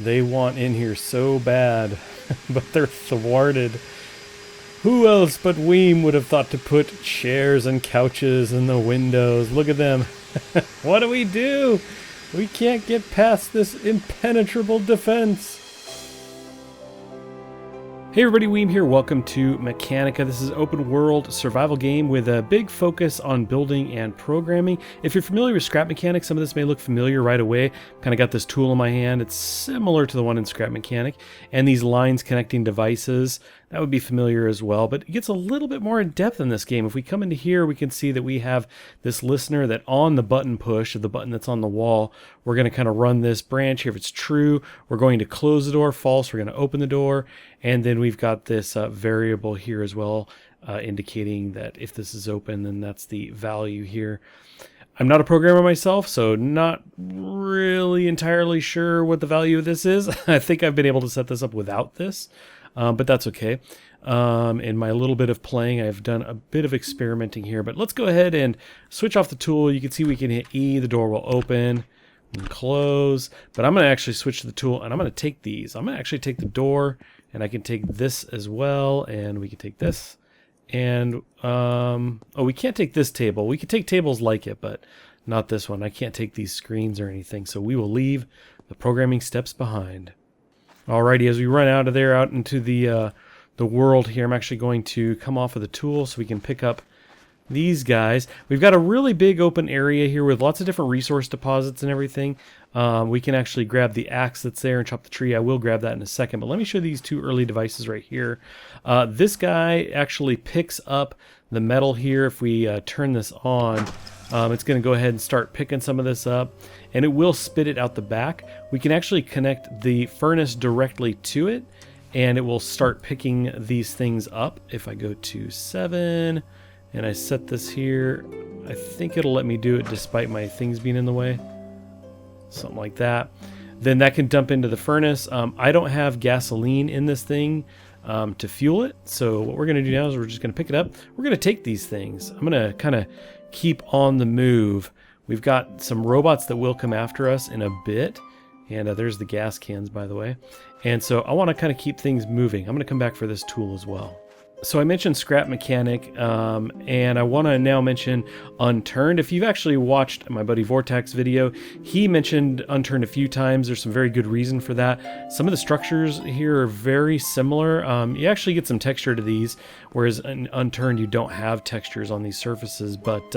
They want in here so bad, but they're thwarted. Who else but Weem would have thought to put chairs and couches in the windows? Look at them. What do? We can't get past this impenetrable defense. Hey everybody, Weem here. Welcome to Mechanica. This is an open world survival game with a big focus on building and programming. If you're familiar with Scrap Mechanic, some of this may look familiar right away. Kind of got this tool in my hand. It's similar to the one in Scrap Mechanic. And these lines connecting devices, that would be familiar as well. But it gets a little bit more in depth in this game. If we come into here, we can see that we have this listener that on the button push of the button that's on the wall, we're going to kind of run this branch here. If it's true, we're going to close the door. False, we're going to open the door. And then we've got this variable here as well, indicating that if this is open, then that's the value here. I'm not a programmer myself, so not really entirely sure what the value of this is. I think I've been able to set this up without this, but that's okay. In my little bit of playing, I've done a bit of experimenting here, but let's go ahead and switch off the tool. You can see we can hit E, the door will open and close, but I'm going to actually switch to the tool, and I'm going to take these. I'm going to actually take the door, and I can take this as well, and we can take this. And, oh, we can't take this table. We can take tables like it, but not this one. I can't take these screens or anything, so we will leave the programming steps behind. Alrighty, as we run out of there, out into the world here, I'm actually going to come off of the tool so we can pick up these guys. We've got a really big open area here with lots of different resource deposits and everything. We can actually grab the axe that's there and chop the tree. I will grab that in a second, but let me show these two early devices right here. This guy actually picks up the metal here. If we turn this on, it's going to go ahead and start picking some of this up, and it will spit it out the back. We can actually connect the furnace directly to it, and it will start picking these things up. If I go to 7... and I set this here, I think it'll let me do it despite my things being in the way. Something like that. Then that can dump into the furnace. I don't have gasoline in this thing to fuel it. So what we're going to do now is we're just going to pick it up. We're going to take these things. I'm going to kind of keep on the move. We've got some robots that will come after us in a bit. And there's the gas cans, by the way. And so I want to kind of keep things moving. I'm going to come back for this tool as well. So I mentioned Scrap Mechanic, and I want to now mention Unturned. If you've actually watched my buddy Vortex video, he mentioned Unturned a few times. There's some very good reason for that. Some of the structures here are very similar. You actually get some texture to these, whereas in Unturned you don't have textures on these surfaces, but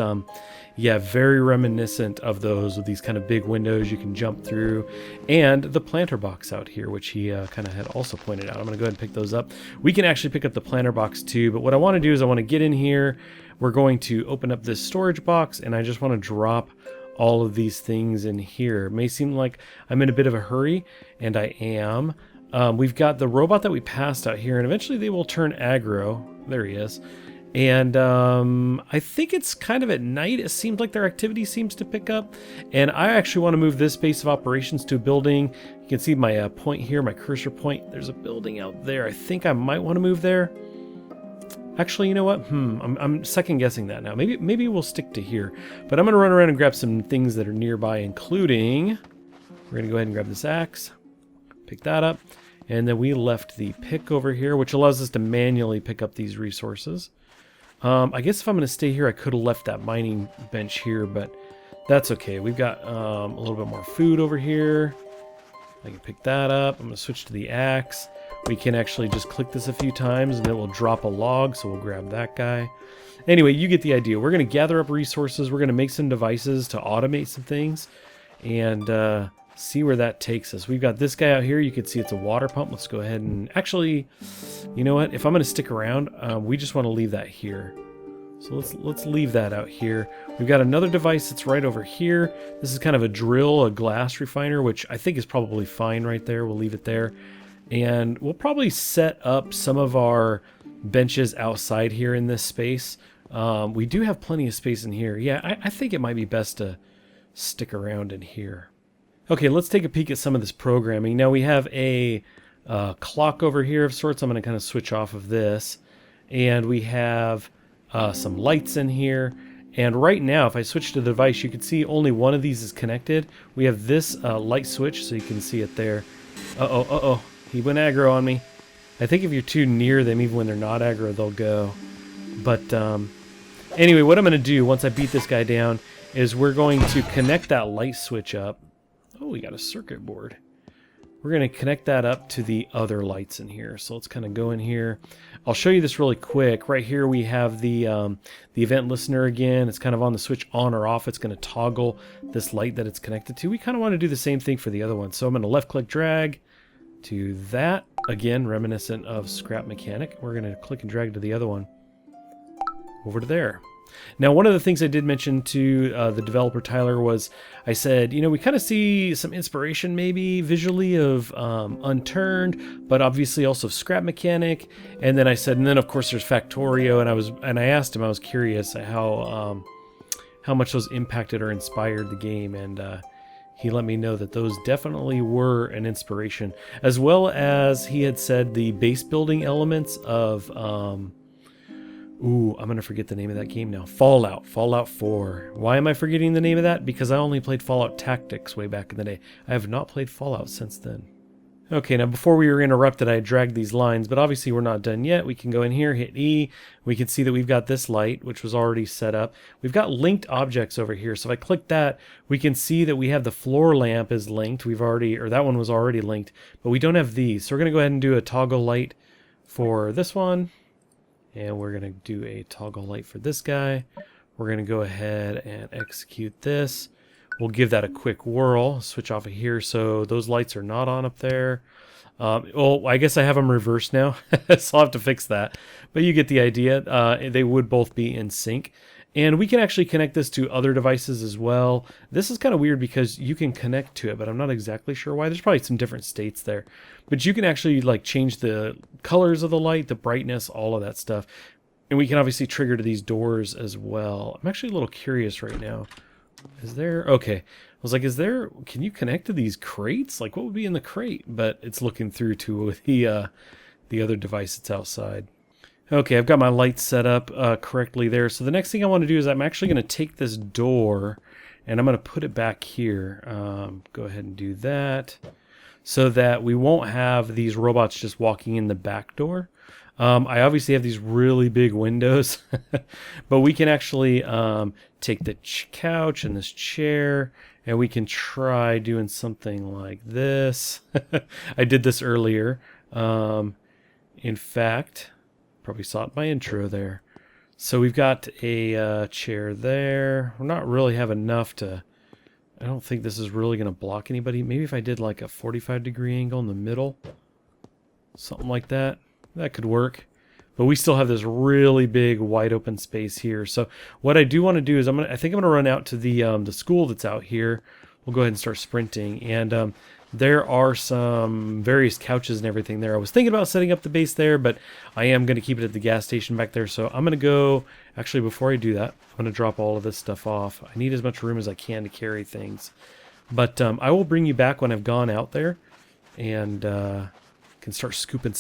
yeah, very reminiscent of those with these kind of big windows you can jump through, and the planter box out here, which he kind of had also pointed out. I'm going to go ahead and pick those up. We can actually pick up the planter box too, but what I want to do is I want to get in here. We're going to open up this storage box, and I just want to drop all of these things in here. It may seem like I'm in a bit of a hurry, and I am. We've got the robot that we passed out here, and eventually they will turn aggro. There he is. And I think it's kind of at night. It seems like their activity seems to pick up. And I actually want to move this base of operations to a building. You can see my point here, my cursor point. There's a building out there. I think I might want to move there. Actually, you know what? I'm second guessing that now. Maybe we'll stick to here. But I'm going to run around and grab some things that are nearby, including... we're going to go ahead and grab this axe. Pick that up. And then we left the pick over here, which allows us to manually pick up these resources. I guess if I'm going to stay here, I could have left that mining bench here, but that's okay. We've got a little bit more food over here. I can pick that up. I'm going to switch to the axe. We can actually just click this a few times, and it will drop a log, so we'll grab that guy. Anyway, you get the idea. We're going to gather up resources. We're going to make some devices to automate some things, and see where that takes us. We've got this guy out here. You can see it's a water pump. Let's go ahead and actually, you know what? If I'm going to stick around, we just want to leave that here. So let's leave that out here. We've got another device that's right over here. This is kind of a drill, a glass refiner, which I think is probably fine right there. We'll leave it there. And we'll probably set up some of our benches outside here in this space. We do have plenty of space in here. Yeah, I think it might be best to stick around in here. Okay, let's take a peek at some of this programming. Now we have a clock over here of sorts. I'm going to kind of switch off of this. And we have some lights in here. And right now, if I switch to the device, you can see only one of these is connected. We have this light switch, so you can see it there. Uh-oh, uh-oh. He went aggro on me. I think if you're too near them, even when they're not aggro, they'll go. But anyway, what I'm going to do once I beat this guy down is we're going to connect that light switch up. Oh, we got a circuit board. We're going to connect that up to the other lights in here. So let's kind of go in here. I'll show you this really quick. Right here we have the event listener again. It's kind of on the switch on or off. It's going to toggle this light that it's connected to. We kind of want to do the same thing for the other one. So I'm going to left click drag to that. Again, reminiscent of Scrap Mechanic. We're going to click and drag to the other one. Over to there. Now, one of the things I did mention to the developer, Tyler, was I said, you know, we kind of see some inspiration maybe visually of Unturned, but obviously also Scrap Mechanic. And then I said, and then of course there's Factorio, and I asked him, I was curious how much those impacted or inspired the game, and he let me know that those definitely were an inspiration, as well as he had said the base building elements of ooh, I'm going to forget the name of that game now. Fallout 4. Why am I forgetting the name of that? Because I only played Fallout Tactics way back in the day. I have not played Fallout since then. Okay, now before we were interrupted, I dragged these lines, but obviously we're not done yet. We can go in here, hit E. We can see that we've got this light, which was already set up. We've got linked objects over here. So if I click that, we can see that we have the floor lamp is linked. We've already, or that one was already linked, but we don't have these. So we're going to go ahead and do a toggle light for this one. And we're going to do a toggle light for this guy. We're going to go ahead and execute this. We'll give that a quick whirl. Switch off of here so those lights are not on up there. Well, I guess I have them reversed now, so I'll have to fix that. But you get the idea. They would both be in sync. And we can actually connect this to other devices as well. This is kind of weird because you can connect to it, but I'm not exactly sure why. There's probably some different states there. But you can actually like change the colors of the light, the brightness, all of that stuff. And we can obviously trigger to these doors as well. I'm actually a little curious right now. Is there... Okay. I was like, is there... Can you connect to these crates? Like, what would be in the crate? But it's looking through to the other device that's outside. Okay, I've got my lights set up correctly there. So the next thing I want to do is I'm actually going to take this door and I'm going to put it back here. Go ahead and do that so that we won't have these robots just walking in the back door. I obviously have these really big windows, but we can actually take the couch and this chair and we can try doing something like this. I did this earlier. In fact... Probably saw it in my intro there. So we've got a chair there. We're not really have enough to... I don't think this is really going to block anybody. Maybe if I did like a 45-degree angle in the middle. Something like that. That could work. But we still have this really big wide open space here. So what I do want to do is I think I'm going to run out to the school that's out here. We'll go ahead and start sprinting. And there are some various couches and everything there. I was thinking about setting up the base there, but I am going to keep it at the gas station back there. So I'm going to go, actually before I do that, I'm going to drop all of this stuff off. I need as much room as I can to carry things. But I will bring you back when I've gone out there and can start scooping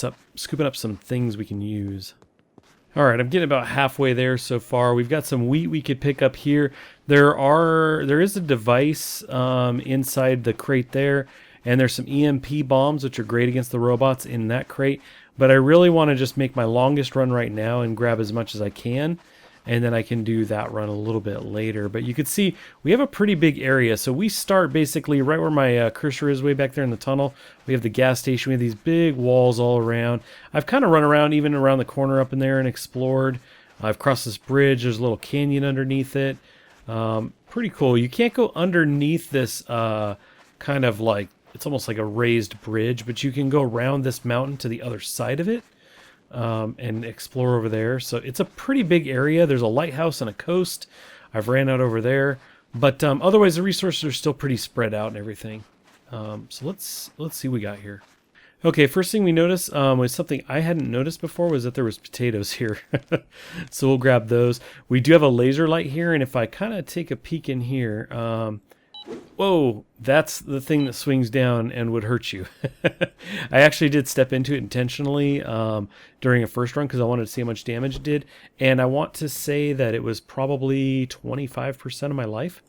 up some things we can use. All right, I'm getting about halfway there so far. We've got some wheat we could pick up here. There is a device inside the crate there. And there's some EMP bombs, which are great against the robots in that crate. But I really want to just make my longest run right now and grab as much as I can. And then I can do that run a little bit later. But you can see we have a pretty big area. So we start basically right where my cursor is way back there in the tunnel. We have the gas station. We have these big walls all around. I've kind of run around even around the corner up in there and explored. I've crossed this bridge. There's a little canyon underneath it. Pretty cool. You can't go underneath this kind of like... It's almost like a raised bridge, but you can go around this mountain to the other side of it and explore over there. So it's a pretty big area. There's a lighthouse and a coast. I've ran out over there. But otherwise, the resources are still pretty spread out and everything. So let's see what we got here. Okay, first thing we noticed was something I hadn't noticed before was that there was potatoes here. So we'll grab those. We do have a laser light here, and if I kind of take a peek in here... Whoa, that's the thing that swings down and would hurt you. I actually did step into it intentionally during a first run because I wanted to see how much damage it did. And I want to say that it was probably 25% of my life.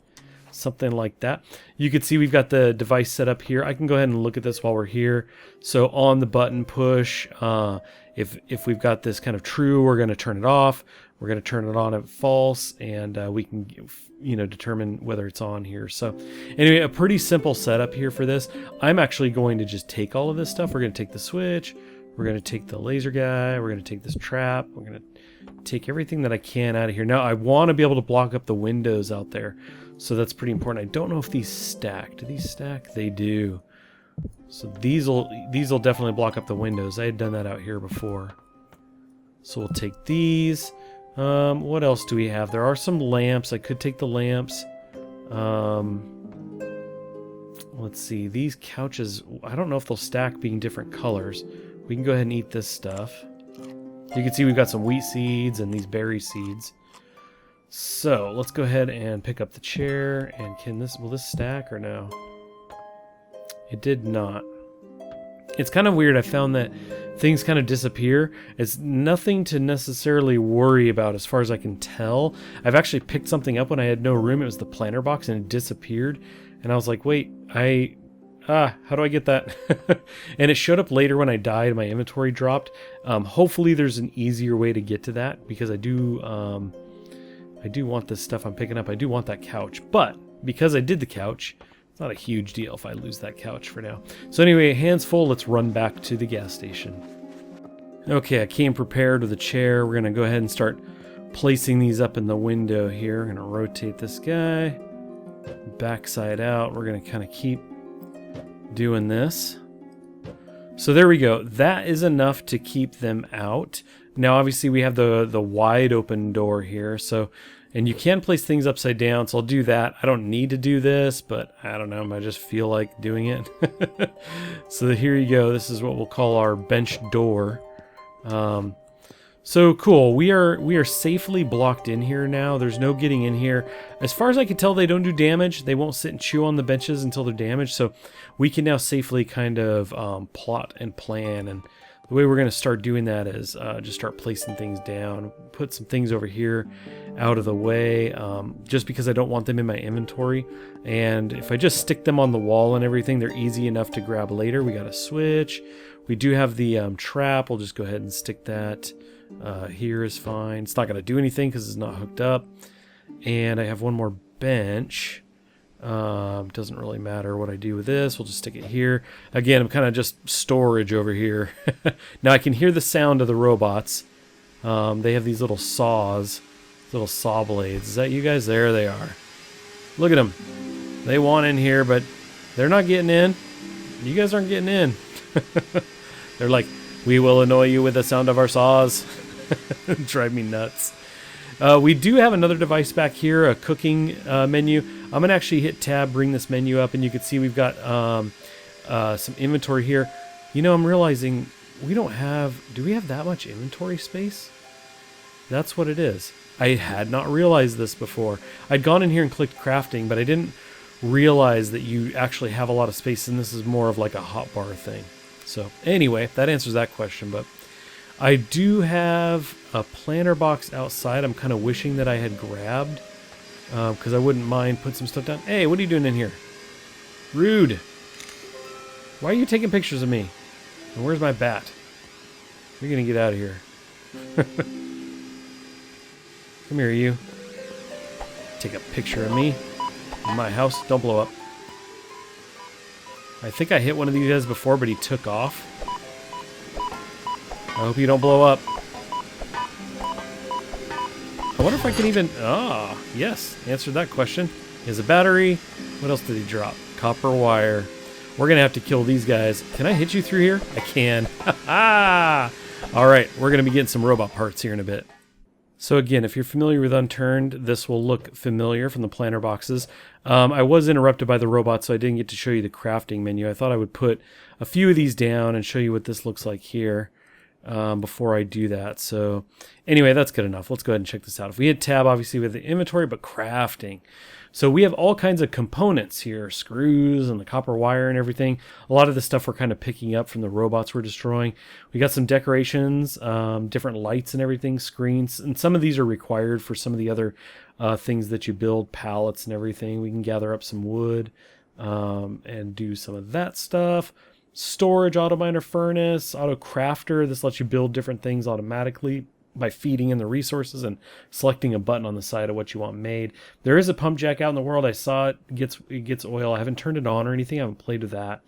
something like that. You can see we've got the device set up here. I can go ahead and look at this while we're here. So on the button push, if we've got this kind of true, we're going to turn it off. We're going to turn it on at false, and we can, determine whether it's on here. So anyway, a pretty simple setup here for this. I'm actually going to just take all of this stuff. We're going to take the switch. We're going to take the laser guy. We're going to take this trap. We're going to take everything that I can out of here. Now, I want to be able to block up the windows out there. So that's pretty important. I don't know if these stack. Do these stack? They do. So these will definitely block up the windows. I had done that out here before. So we'll take these. What else do we have? There are some lamps. I could take the lamps. Let's see. These couches, I don't know if they'll stack being different colors. We can go ahead and eat this stuff. You can see we've got some wheat seeds and these berry seeds. So let's go ahead and pick up the chair. And will this stack or no? It did not. It's kind of weird. I found that things kind of disappear. It's nothing to necessarily worry about as far as I can tell. I've actually picked something up when I had no room. It was the planter box and it disappeared. And I was like, wait, how do I get that? And it showed up later when I died. My inventory dropped. Hopefully there's an easier way to get to that, because I do want this stuff I'm picking up. I do want that couch, but because I did the couch, it's not a huge deal if I lose that couch for now. So anyway, hands full, let's run back to the gas station. Okay, I came prepared with a chair. We're gonna go ahead and start placing these up in the window here. I'm gonna rotate this guy, backside out. We're gonna kind of keep doing this. So there we go. That is enough to keep them out. Now obviously we have the wide open door here, so, and you can place things upside down, so I'll do that. I don't need to do this, but I don't know, I just feel like doing it. So here you go. This is what we'll call our bench door. So cool. We are safely blocked in here now. There's no getting in here. As far as I can tell, they don't do damage. They won't sit and chew on the benches until they're damaged. So we can now safely kind of plot and plan. And the way we're going to start doing that is just start placing things down. Put some things over here out of the way, just because I don't want them in my inventory. And if I just stick them on the wall and everything, they're easy enough to grab later. We got a switch. We do have the trap. We'll just go ahead and stick that. Here is fine. It's not going to do anything because it's not hooked up. And I have one more bench. Doesn't really matter what I do with this. We'll just stick it here. Again, I'm kind of just storage over here. Now I can hear the sound of the robots. They have these little saws, little saw blades. Is that you guys? There they are. Look at them. They want in here, but they're not getting in. You guys aren't getting in. They're like, we will annoy you with the sound of our saws. Drive me nuts. We do have another device back here, a cooking menu. I'm going to actually hit tab, bring this menu up, and you can see we've got some inventory here. You know, I'm realizing we don't have... Do we have that much inventory space? That's what it is. I had not realized this before. I'd gone in here and clicked crafting, but I didn't realize that you actually have a lot of space, and this is more of like a hotbar thing. So anyway, that answers that question, but I do have a planter box outside. I'm kind of wishing that I had grabbed, because I wouldn't mind putting some stuff down. Hey, what are you doing in here? Rude. Why are you taking pictures of me? And where's my bat? You're going to get out of here. Come here, you. Take a picture of me in my house. Don't blow up. I think I hit one of these guys before, but he took off. I hope you don't blow up. I wonder if I can even... Ah, yes. Answered that question. He has a battery. What else did he drop? Copper wire. We're going to have to kill these guys. Can I hit you through here? I can. All right. We're going to be getting some robot parts here in a bit. So again, if you're familiar with Unturned, this will look familiar from the planter boxes. I was interrupted by the robot, so I didn't get to show you the crafting menu. I thought I would put a few of these down and show you what this looks like here. before I do that. So anyway, that's good enough. Let's go ahead and check this out. If we hit tab, obviously with the inventory, but crafting. So we have all kinds of components here, screws and the copper wire and everything. A lot of the stuff we're kind of picking up from the robots we're destroying. We got some decorations, different lights and everything, screens, and some of these are required for some of the other things that you build, pallets and everything. We can gather up some wood and do some of that stuff. Storage, auto miner furnace, auto crafter. This lets you build different things automatically by feeding in the resources and selecting a button on the side of what you want made. There is a pump jack out in the world. I saw it gets oil. I haven't turned it on or anything. I haven't played with that.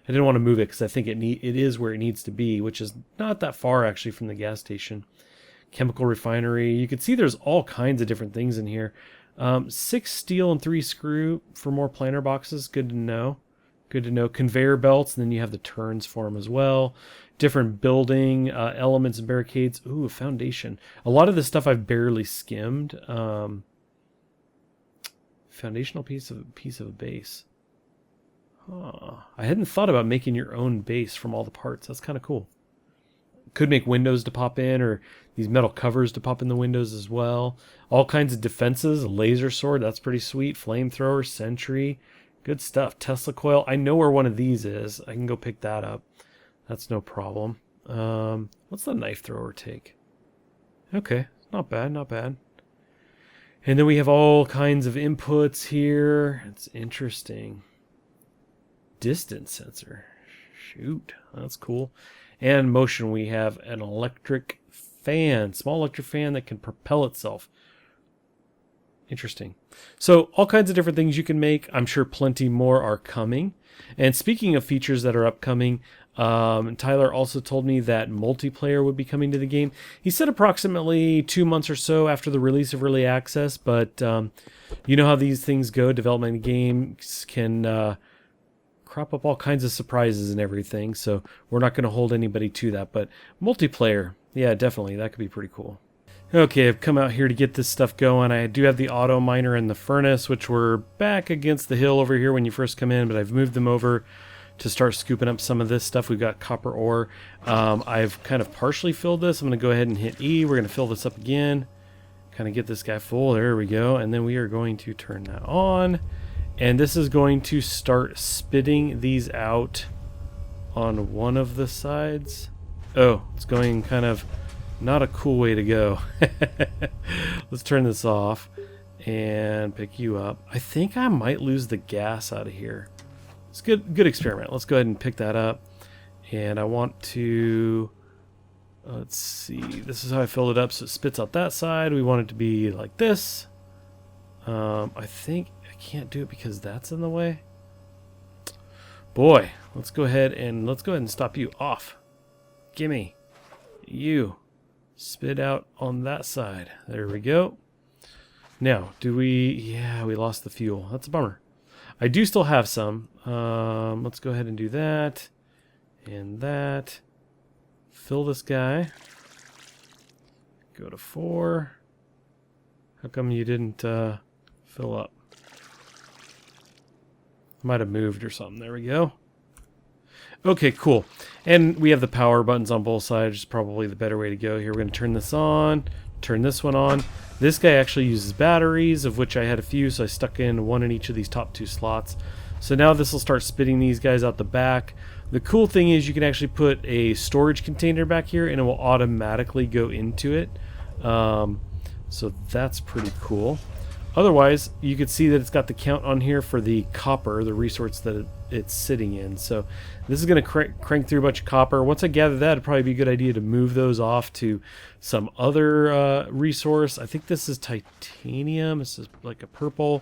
I didn't want to move it because I think it is where it needs to be, which is not that far actually from the gas station. Chemical refinery. You can see there's all kinds of different things in here. 6 steel and 3 screw for more planter boxes. Good to know. Good to know. Conveyor belts, and then you have the turns for them as well. Different building elements and barricades. Ooh, a foundation. A lot of this stuff I've barely skimmed. Foundational piece of a base. Huh. I hadn't thought about making your own base from all the parts. That's kind of cool. Could make windows to pop in, or these metal covers to pop in the windows as well. All kinds of defenses. A laser sword. That's pretty sweet. Flamethrower. Sentry. Good stuff. Tesla coil. I know where one of these is. I can go pick that up. That's no problem. What's the knife thrower take? Okay, not bad, not bad. And then we have all kinds of inputs here. It's interesting. Distance sensor. Shoot, that's cool. And motion, we have an electric fan. Small electric fan that can propel itself. Interesting. So all kinds of different things you can make. I'm sure plenty more are coming. And speaking of features that are upcoming, Tyler also told me that multiplayer would be coming to the game. He said approximately 2 months or so after the release of early access, but you know how these things go. Development games can crop up all kinds of surprises and everything, so we're not going to hold anybody to that. But multiplayer, yeah, definitely, that could be pretty cool. Okay, I've come out here to get this stuff going. I do have the auto miner and the furnace, which were back against the hill over here when you first come in, but I've moved them over to start scooping up some of this stuff. We've got copper ore. I've kind of partially filled this. I'm going to go ahead and hit E. We're going to fill this up again. Kind of get this guy full. There we go. And then we are going to turn that on. And this is going to start spitting these out on one of the sides. Oh, it's going kind of not a cool way to go. Let's turn this off and pick you up. I think I might lose the gas out of here. It's good experiment. Let's go ahead and pick that up. And I want to, let's see, this is how I filled it up so it spits out that side. We want it to be like this. I think I can't do it because that's in the way. Boy, let's go ahead and stop you off. Gimme. You. Spit out on that side. There we go. Now, yeah, we lost the fuel. That's a bummer. I do still have some. Let's go ahead and do that. And that. Fill this guy. Go to 4. How come you didn't fill up? Might have moved or something. There we go. Okay, cool. And we have the power buttons on both sides, which is probably the better way to go here. We're going to turn this on, turn this one on. This guy actually uses batteries, of which I had a few, so I stuck in one in each of these top 2 slots. So now this will start spitting these guys out the back. The cool thing is you can actually put a storage container back here, and it will automatically go into it. So that's pretty cool. Otherwise, you can see that it's got the count on here for the copper, the resource that it's sitting in. So this is going to crank through a bunch of copper. Once I gather that, it'd probably be a good idea to move those off to some other resource. I think this is titanium. This is like a purple.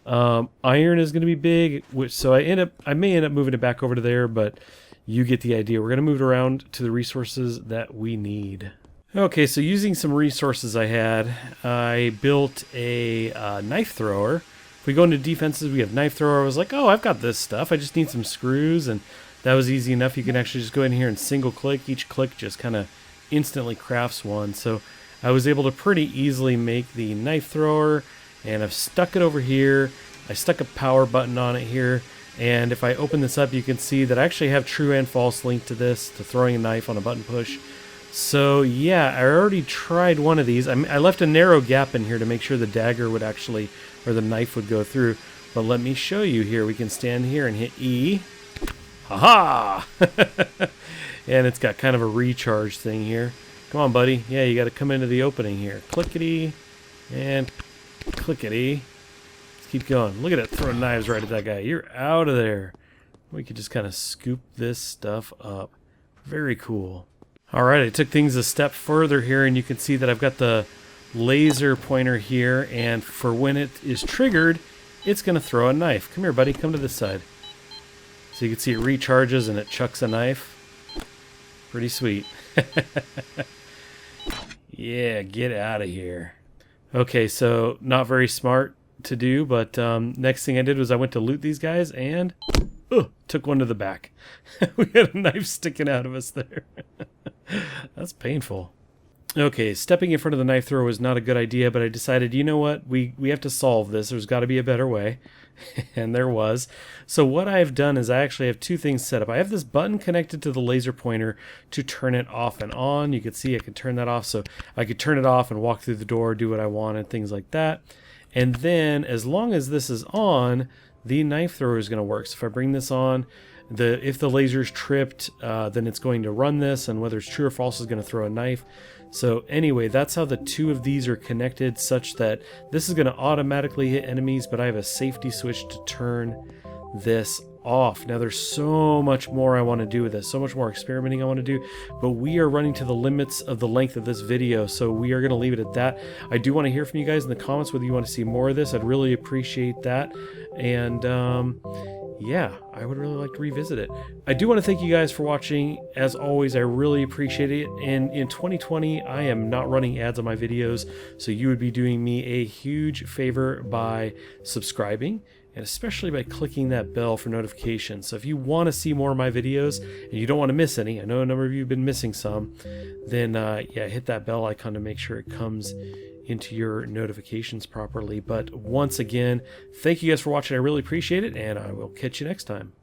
Iron is going to be big, so I may end up moving it back over to there, but you get the idea. We're going to move it around to the resources that we need. Okay, so using some resources I built a knife thrower. If we go into defenses, we have knife thrower. I was like, oh, I've got this stuff. I just need some screws, and that was easy enough. You can actually just go in here and single click. Each click just kind of instantly crafts one. So I was able to pretty easily make the knife thrower, and I've stuck it over here. I stuck a power button on it here, and if I open this up, you can see that I actually have true and false linked to this, to throwing a knife on a button push. So yeah, I already tried one of these. I left a narrow gap in here to make sure the dagger would actually, or the knife would go through. But let me show you here. We can stand here and hit E. Haha! And it's got kind of a recharge thing here. Come on, buddy. Yeah, you got to come into the opening here. Clickety and clickety. Let's keep going. Look at it, throwing knives right at that guy. You're out of there. We could just kind of scoop this stuff up. Very cool. All right, I took things a step further here, and you can see that I've got the laser pointer here, and for when it is triggered, it's going to throw a knife. Come here, buddy. Come to this side. So you can see it recharges and it chucks a knife. Pretty sweet. Yeah, get out of here. Okay, so not very smart to do, but next thing I did was I went to loot these guys and took one to the back. We had a knife sticking out of us there. That's painful. Okay, stepping in front of the knife thrower was not a good idea, but I decided, you know what, we have to solve this. There's got to be a better way. And there was. So what I've done is I actually have two things set up. I have this button connected to the laser pointer to turn it off and on. You can see I can turn that off, so I could turn it off and walk through the door, do what I wanted, things like that. And then as long as this is on, the knife thrower is going to work. So if I bring this on, if the laser's tripped, then it's going to run this, and whether it's true or false is going to throw a knife. So anyway, that's how the two of these are connected, such that this is going to automatically hit enemies, but I have a safety switch to turn this off. Now there's so much more I want to do with this, so much more experimenting I want to do, but we are running to the limits of the length of this video, so we are going to leave it at that. I do want to hear from you guys in the comments whether you want to see more of this. I'd really appreciate that. And yeah, I would really like to revisit it. I do want to thank you guys for watching. As always, I really appreciate it. And in 2020, I am not running ads on my videos, so you would be doing me a huge favor by subscribing, and especially by clicking that bell for notifications. So if you want to see more of my videos and you don't want to miss any, I know a number of you have been missing some, then yeah, hit that bell icon to make sure it comes into your notifications properly. But once again, thank you guys for watching. I really appreciate it, and I will catch you next time.